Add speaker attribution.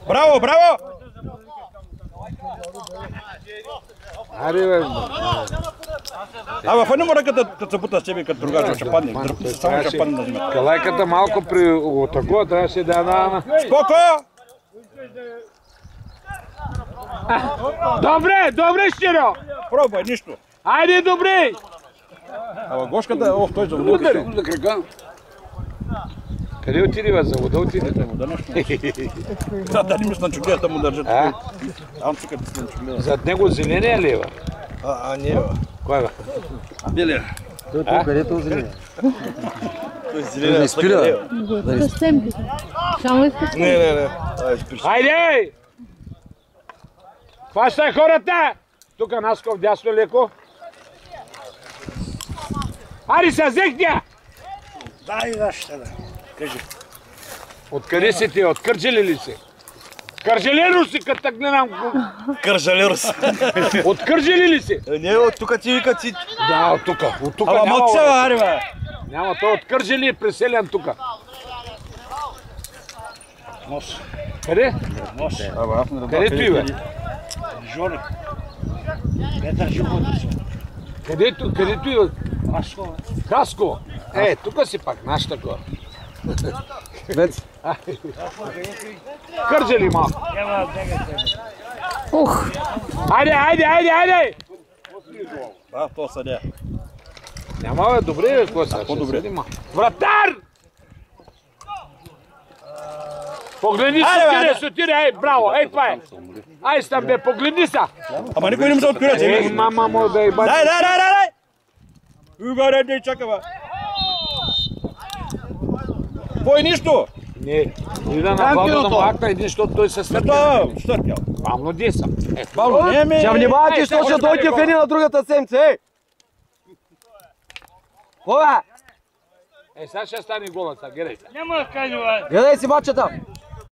Speaker 1: Браво, браво!
Speaker 2: Аре, бе.
Speaker 1: Ама фай не мора като се бута с тебе като другача ще падне. Само ще падне да взима.
Speaker 2: Калайката малко при такова трябваше да я дава.
Speaker 1: Скоко!
Speaker 2: Добре, добре, Щиро!
Speaker 1: Пробвай, нищо.
Speaker 2: Айде, добре!
Speaker 1: Ама гошката, той за вода.
Speaker 2: Удари го за крака. Къде отиди, бе? За вода отиди.
Speaker 1: Да нещо. Да не мисля на чуклията му държат. Ам тук да на чуклията.
Speaker 2: Зад него зеления ли е, бе?
Speaker 1: Не, бе.
Speaker 2: Кой, бе?
Speaker 1: Белия.
Speaker 3: Той тук където зеления.
Speaker 1: Той зеления.
Speaker 3: Да спира.
Speaker 4: Съвсем ли? Само искаш?
Speaker 1: Не.
Speaker 2: Айде! Хващай хората! Тук Насков дясно леко. Ари се, взехте!
Speaker 1: Дай нашата, да. Кажи.
Speaker 2: Откъде си ти? От Кърджали ли си? Кърджалеро си, като так гледам.
Speaker 1: Кържалер си.
Speaker 2: От Кърджали ли си?
Speaker 1: Не, от тук ти вика ти.
Speaker 2: Да, от тук. От тук
Speaker 1: Ама
Speaker 2: няма.
Speaker 1: малко се, ари, бе.
Speaker 2: Няма, той от Кърджали е преселен тук.
Speaker 1: Нос.
Speaker 2: Къде?
Speaker 1: Нос.
Speaker 2: Където и, бе?
Speaker 1: Жони. Петър живота си.
Speaker 2: Където и?
Speaker 1: Хаско.
Speaker 2: Хаско. Тук си пак, нашата гора.
Speaker 3: Вец.
Speaker 2: Кърджали малко.
Speaker 4: Ух!
Speaker 2: Айде!
Speaker 1: То съдя.
Speaker 2: Няма, бе, добре, бе, какво са?
Speaker 1: По-добре.
Speaker 2: Вратар! Погледни се, сотире, ей, браво, ей, пае. Ай, стам, бе, погледни се.
Speaker 1: Ама никой не му се открия.
Speaker 2: Ей, мама му, бе, бе.
Speaker 1: Дай! Угаре, не чака, бе. Бой нищо.
Speaker 2: Не, ида на Валда да му акта един, защото той се стърпя.
Speaker 1: Ето, стърпял.
Speaker 2: Бавно деса.
Speaker 1: Бавно, не ми.
Speaker 3: Ще внимавате, що ще дойде в едни на другата седмица, ей! Ова!
Speaker 2: Сега ще стане гола, сега, гледай.
Speaker 3: Гледай си мачата!